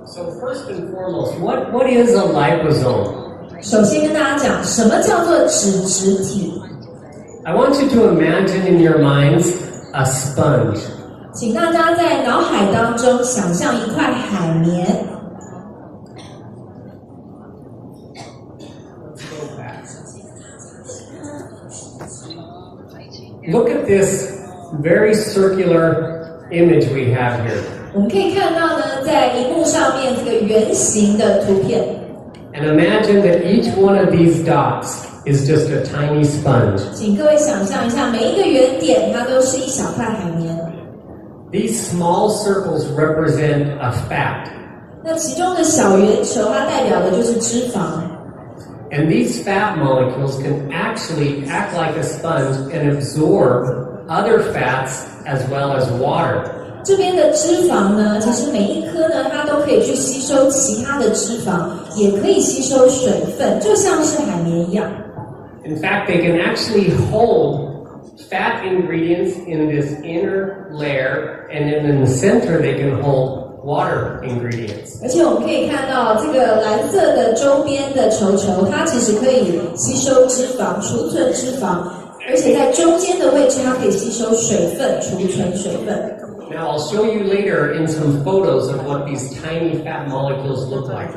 So first and foremost, what is a liposome? 首先跟大家讲，什么叫做脂质体？ I want you to imagine in your minds a sponge. 请大家在脑海当中想象一块海绵。Look at this very circular image we have here. 我们可以看到呢，在荧幕上面这个圆形的图片。And imagine that each one of these dots is just a tiny sponge. 请各位想象一下，每一个圆点它都是一小块海绵。These small circles represent a fat. 那其中的小圆球，它代表的就是脂肪。And these fat molecules can actually act like a sponge and absorb other fats as well as water. 这边的脂肪呢，其实每一颗呢，它都可以去吸收其他的脂肪，也可以吸收水分，就像是海绵一样。In fact, they can actually hold fat ingredients in this inner layer, and then in the center they can hold water ingredients. 而且我们可以看到这个蓝色的周边的球球，它其实可以吸收脂肪、储存脂肪，而且在中间的位置，它可以吸收水分、储存水分。Now I'll show you later in some photos of what these tiny fat molecules look like.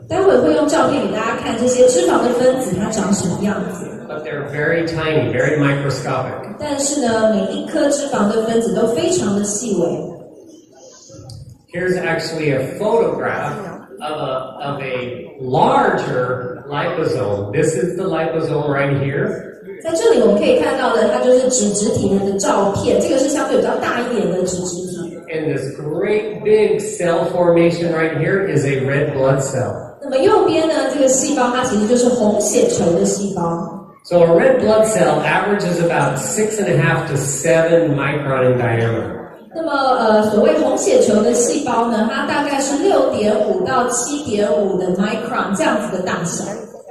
待会会用照片给大家看这些脂肪的分子它长什么样子。But they're very tiny, very microscopic. 但是呢，每一颗脂肪的分子都非常的细微。Here's actually a photograph of a larger liposome. This is the liposome right here. 在这里我们可以看到的，它就是脂质体的照片，这个是相对比较大一点的脂质体。And this great big cell formation right here is a red blood cell. 那么右边呢，这个细胞它其实就是红血球的细胞。So a red blood cell averages about 6.5 to 7 micron in diameter. 那么所谓红血球的细胞呢，它大概是6.5到7.5的 micron 这样子的大小。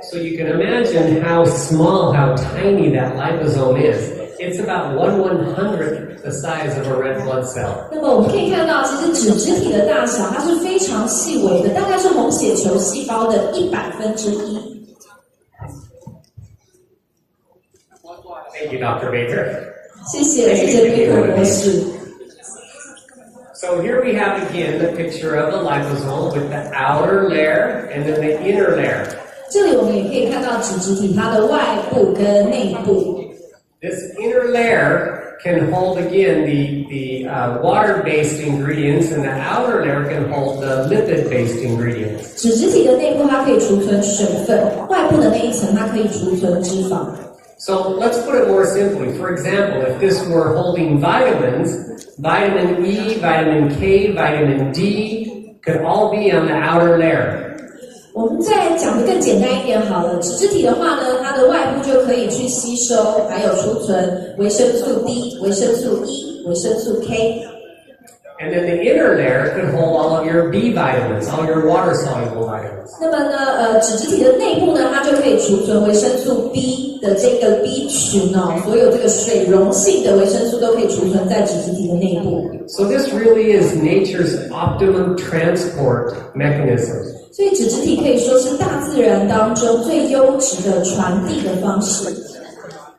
So you can imagine how small, how tiny that liposome is. It's about 1/100th the size of a red blood cell. 那么我们可以看到，其实脂质体的大小它是非常细微的，大概是红血球细胞的1/100。Thank you, Dr. Baker. 谢谢 Baker 博士。So here we have again the picture of a liposome with the outer layer and then the inner layer. 这里我们也可以看到脂质体它的外部跟内部。This inner layer can hold again the water-based ingredients, and the outer layer can hold the lipid-based ingredients. 脂质体的内部它可以储存水分，外部的那一层它可以储存脂肪。So let's put it more simply. For example, if this were holding vitamins, vitamin E, vitamin K, vitamin D could all be on the outer layer. 我们再讲得更简单一点好了，脂质体的话呢，它的外部就可以去吸收，还有储存维生素 D、维生素 E、维生素 K。And then the inner layer could hold all of your B vitamins, all your water-soluble vitamins. 那么呢，脂质体的内部呢，它就可以储存维生素 B 的这个 B 群哦，所有这个水溶性的维生素都可以储存在脂质体的内部。So this really is nature's optimum transport mechanism. 所以脂质体可以说是大自然当中最优质的传递的方式。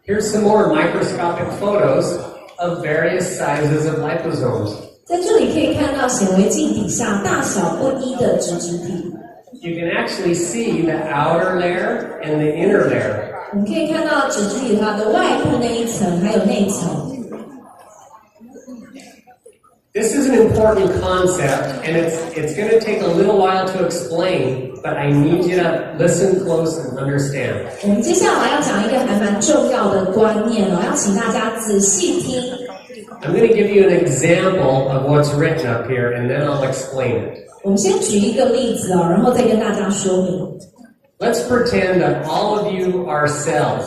Here's some more microscopic photos of various sizes of liposomes. 在这里可以看到显微镜底下大小不一的脂质体。You can actually see the outer layer and the inner layer. 我们可以看到脂质体它的外部那一层，还有内层。This is an important concept, and it's going to take a little while to explain, but I need you to listen close and understand. 我们接下来要讲一个还蛮重要的观念哦，要请大家仔细听。I'm going to give you an example of what's written up here, and then I'll explain it. 我们先举一个例子哦，然后再跟大家说明。Let's pretend that all of you are cells.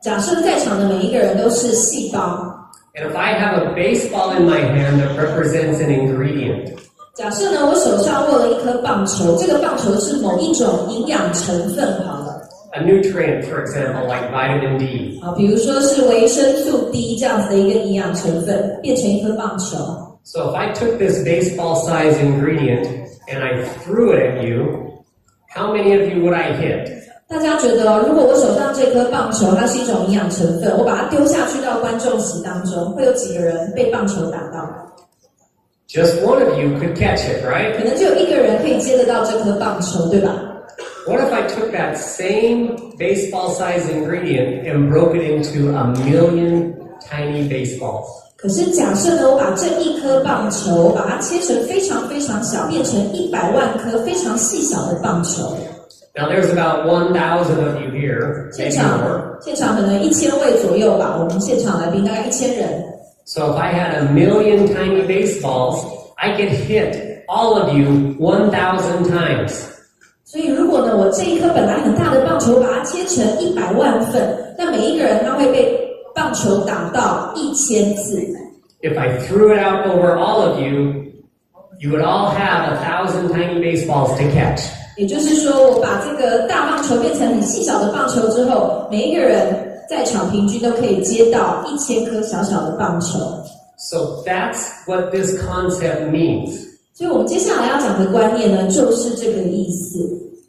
假设在场的每一个人都是细胞。And if I have a baseball in my hand that represents an ingredient. 假设呢，我手上握了一颗棒球，这个棒球是某一种营养成分好了。A nutrient, for example, like vitamin D. 好，比如说是维生素 D 这样子的一个营养成分，变成一颗棒球。So if I took this baseball-size ingredient and I threw it at you, how many of you would I hit? 大家觉得如果我手上这颗棒球它是一种营养成分，我把它丢下去到观众席当中，会有几个人被棒球打到？ Just one of you could catch it, right? 可能只有一个人可以接得到这颗棒球，对吧？ What if I took that same baseball-sized ingredient and broke it into 1,000,000 tiny baseballs? 可是假设呢，我把这一颗棒球把它切成非常非常小，变成100万颗非常细小的棒球。 Now there's about 1,000 of you here, 现 maybe 场 more. 可能1000位左右吧，我们现场来宾大概1000人。 So if I had 1,000,000 tiny baseballs, I could hit all of you 1,000 times. 所以如果呢，我这一颗本来很大的棒球，把它切成100万份，那每一个人他会被棒球打到1000次。 If I threw it out over all of you, you would all have 1,000 tiny baseballs to catch. 也就是说，我把这个大棒球变成很细小的棒球之后，每一个人在场平均都可以接到1000颗小小的棒球。 So that's what this concept means. 所以我们接下来要讲的观念呢，就是这个意思。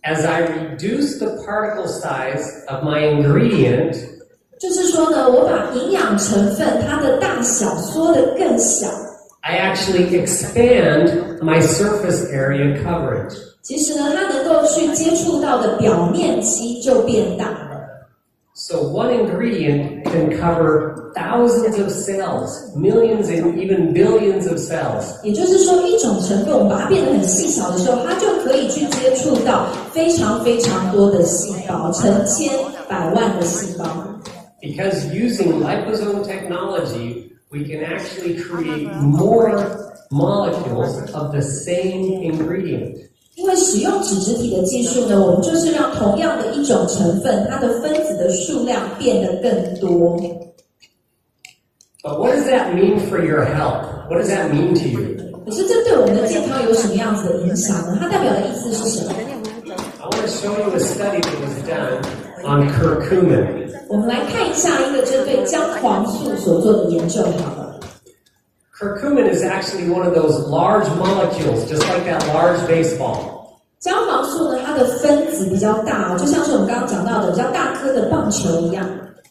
As I reduce the particle size of my ingredient, 就是说呢，我把营养成分它的大小缩得更小。 I actually expand my surface area coverage. 其实呢，它能够去接触到的表面积就变大了。 So one ingredient can cover thousands of cells, millions and even billions of cells. 也就是说，一种成分我们把它变得很细小的时候，它就可以去接触到非常非常多的细胞，成千百万的细胞。 Because using liposome technology, we can actually create more molecules of the same ingredient. 因为使用脂质体的技术呢，我们就是让同样的一种成分，它的分子的数量变得更多。 But what does that mean for your health? What does that mean to you? 可是这对我们的健康有什么样子的影响呢？它代表的意思是什么？ I want to show you a study that was done on curcumin. 我们来看一下一个针对姜黄素所做的研究好了。 Curcumin is actually one of those large molecules, just like that large baseball. 姜黄素呢，它的分子比较大就像是我们刚刚讲到的比较大颗的棒球一样。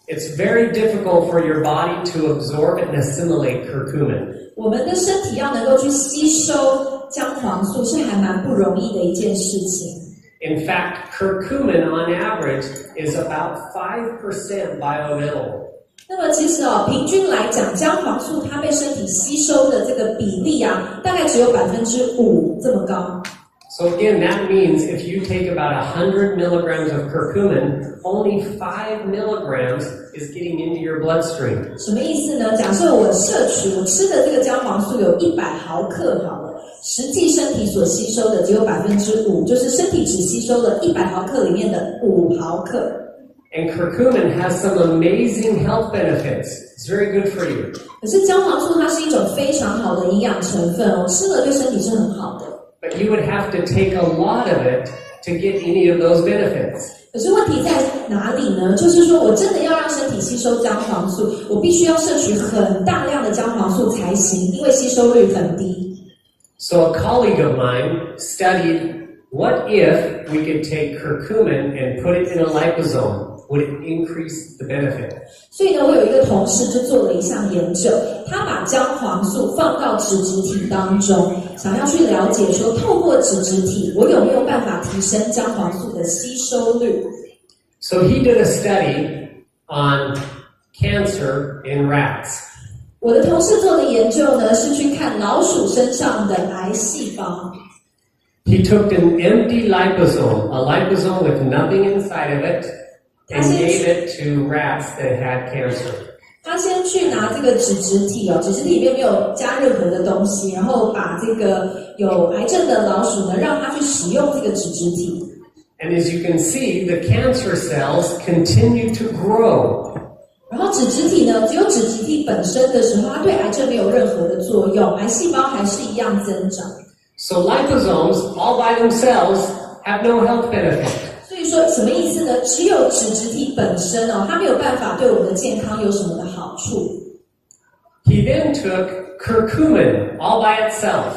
It's very difficult for your body to absorb and assimilate curcumin. 我们的身体要能够去吸收姜黄素是还蛮不容易的一件事情。 In fact, curcumin on average is about 5% bioavailable. 那么其实平均来讲，姜黄素它被身体吸收的这个比例大概只有5%这么高。 So again, that means if you take about 100 milligrams of curcumin, only 5 milligrams is getting into your bloodstream. 什么意思呢？假设我吃的这个姜黄素有100毫克好了，实际身体所吸收的只有5%，就是身体只吸收了100毫克里面的5毫克。 And curcumin has some amazing health benefits. It's very good for you. 可是姜黄素它是一种非常好的营养成分吃了对身体是很好的。 But you would have to take a lot of it to get any of those benefits. 可是问题在哪里呢？就是说我真的要让身体吸收姜黄素，我必须要摄取很大量的姜黄素才行，因为吸收率很低。 So a colleague of mine studied what if we could take curcumin and put it in a liposome. Would it increase the benefit? 所以呢，我有一个同事就做了一项研究，他把姜黄素放到脂质体当中，想要去了解说，透过脂质体，我有没有办法提升姜黄素的吸收率？ So he did a study on cancer in rats. 我的同事做的研究呢，是去看老鼠身上的癌细胞。 He took an empty liposome, a liposome with nothing inside of it, and gave it to rats that had cancer. 他先去拿这个脂质体脂质体里面没有加任何的东西，然后把这个有癌症的老鼠呢，让它去使用这个脂质体。 And as you can see, the cancer cells continue to grow. 然后脂质体呢，只有脂质体本身的时候，它对癌症没有任何的作用，癌细胞还是一样增长。 So liposomes, all by themselves, have no health benefit. 所以说什么意思呢？只有脂质体本身它没有办法对我们的健康有什么的好处。 He then took curcumin all by itself.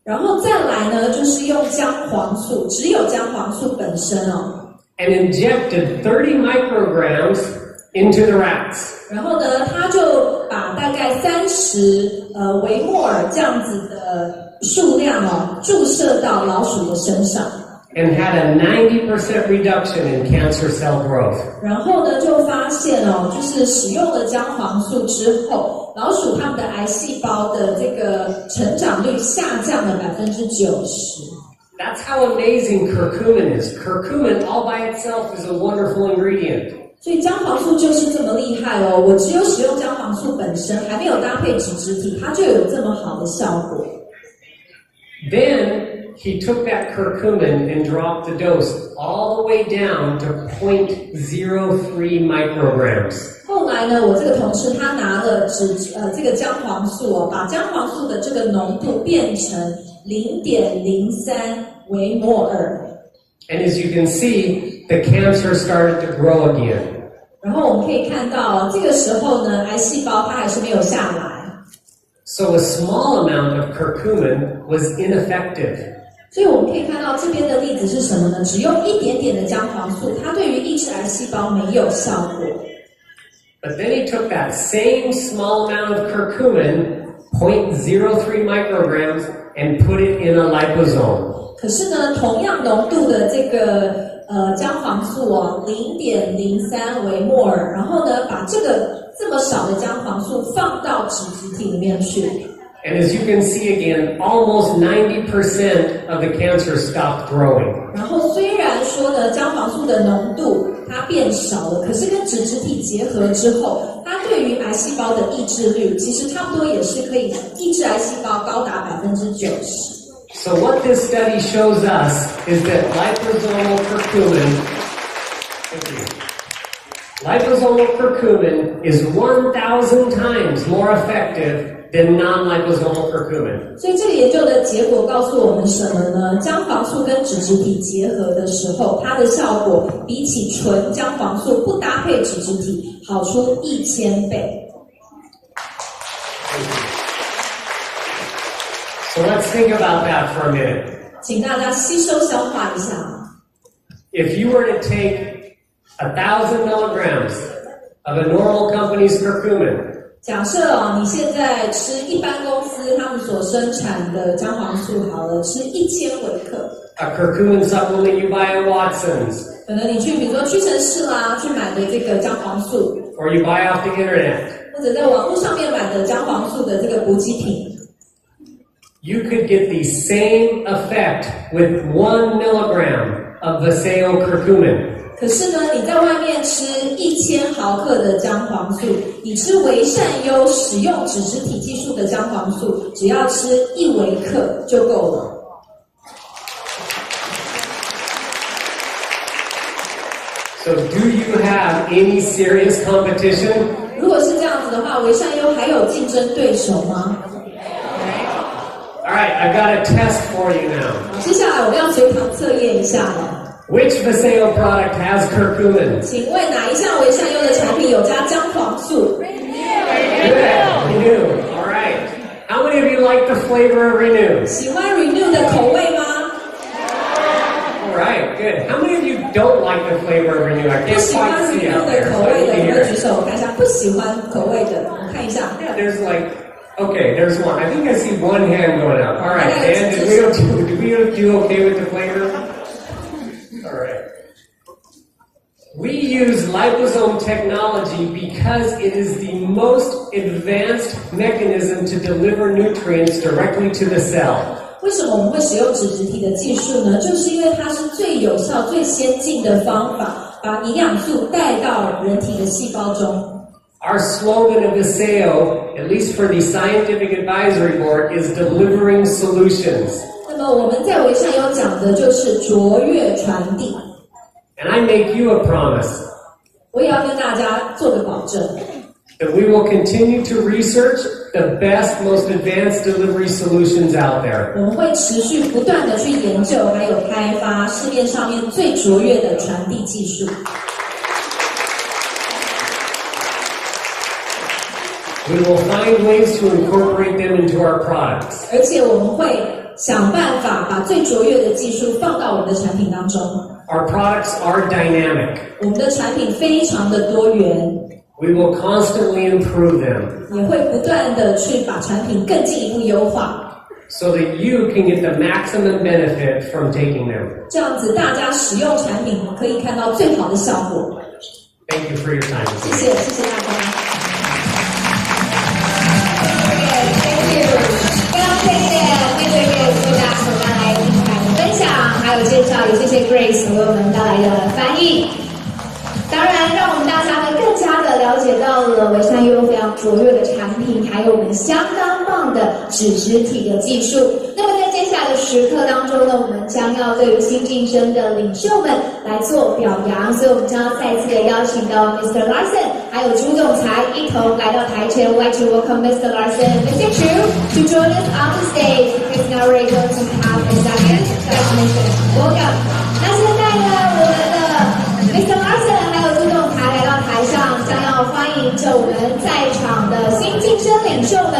然后再来呢，就是用姜黄素，只有姜黄素本身哦。And injected 30 micrograms into the rats. 然后呢，他就把大概30微摩尔这样子的数量哦，注射到老鼠的身上。And had a 90% reduction in cancer cell growth. 然后呢，就发现哦，就是使用了姜黄素之后，老鼠它们的癌细胞的这个成长率下降了90%。That's how amazing curcumin is. Curcumin all by itself is a wonderful ingredient. 所以姜黄素就是这么厉害哦，我只有使用姜黄素本身，还没有搭配脂质体，它就有这么好的效果。Then he took that curcumin and dropped the dose all the way down to 0.03 micrograms. 后来呢，我这个同事他拿了这个姜黄素哦，把姜黄素的这个浓度变成0.03微摩尔。And as you can see, the cancer started to grow again. 然后我们可以看到，这个时候呢，癌细胞它还是没有下来。So a small amount of curcumin was ineffective. 所以我们可以看到这边的例子是什么呢？只用一点点的姜黄素，它对于抑制癌细胞没有效果。But then he took that same small amount of curcumin, 0.03 micrograms, and put it in a liposome. 可是呢，同样浓度的这个姜黄素哦，0.03微摩尔，然后呢，把这么少的姜黄素放到脂质体里面去。And as you can see again, almost 90% of the cancer stopped growing. 然后虽然说呢，姜黄素的浓度它变少了，可是跟脂质体结合之后，它对于癌细胞的抑制率其实差不多也是可以抑制癌细胞高达90%。So what this study shows us is that liposomal curcumin is 1,000 times more effective than non-liposomal curcumin. 所以这个研究的结果告诉我们什么呢？姜黄素跟脂质体结合的时候，它的效果比起纯姜黄素不搭配脂质体好出1000倍。So let's think about that for a minute. 请大家吸收消化一下。If you were to take 1,000 milligrams of a normal company's curcumin, 假设哦，你现在吃一般公司他们所生产的姜黄素好了，吃1000微克。a curcumin supplement you buy at Watson's, 可能你去比如说屈臣氏啦，去买的这个姜黄素， or you buy off the internet, 或者在网络上面买的姜黄素的这个补给品。you could get the same effect with 1 milligram of Viseo curcumin. 可是呢，你在外面吃1000毫克的姜黄素，你吃维善优使用脂质体技术的姜黄素，只要吃1微克就够了。So do you have any serious competition? 如果是这样子的话，维善优还有竞争对手吗？ All right, I've got a test for you now. 接下来我们要随堂测验一下了。Which Viseo product has curcumin? 请问哪一项维善优的产品有加姜黄素？ Good, Renew. All right. How many of you like the flavor of Renew? 喜欢 Renew 的口味吗？ All right, good. How many of you don't like the flavor of Renew? I 不 can't 喜欢 quite see Renew out 的 there. 口 So I 味 need 的， to 有没 hear 有举 it. 手？我看一下，不喜欢口味的，我们看一下。 Yeah, there's okay, there's one. I think I see one hand going up. All right, Dan, did we do okay with the flavor? All right. We use liposome technology because it is the most advanced mechanism to deliver nutrients directly to the cell. 为什么我们会使用脂质体的技术呢？就是因为它是最有效、最先进的方法，把营养素带到人体的细胞中。Our slogan of Viseo, at least for the Scientific Advisory Board, is delivering solutions. 那么我们在维善优讲的就是卓越传递。 And I make you a promise 我也要跟大家做个保证。 that we will continue to research the best, most advanced delivery solutions out there. 我们会持续不断的去研究，还有开发市面上面最卓越的传递技术。 We will find ways to incorporate them into our products. 而且我们会想办法把最卓越的技术放到我们的产品当中。Our products are dynamic. 我们的产品非常的多元， We will constantly improve them 也会不断的去把产品更进一步优化， so that you can get the maximum benefit from taking them. 这样子大家使用产品可以看到最好的效果。Thank you for your time. 谢谢大家。Thank you，非常谢谢Gibbs大所带来精彩的分享，还有介绍，也谢谢 Grace 为我们带来的翻译。当然，让我们大家呢更加的了解到了维善优非常卓越的产品，还有我们相当棒的脂质体的技术。那么在接下来的时刻当中呢，我们将要对于新晋升的领袖们来做表扬，所以我们将要再次的邀请到 Mr. Larson 还有朱总裁一同来到台前。I'd like to welcome Mr. Larson and Mr. Chu to join us on the stage because now we're going to have a second recognition. Welcome. 那现在呢，我们的Mr. Larson 还有朱总裁来到台上，将要欢迎着我们在场的新晋升领袖们。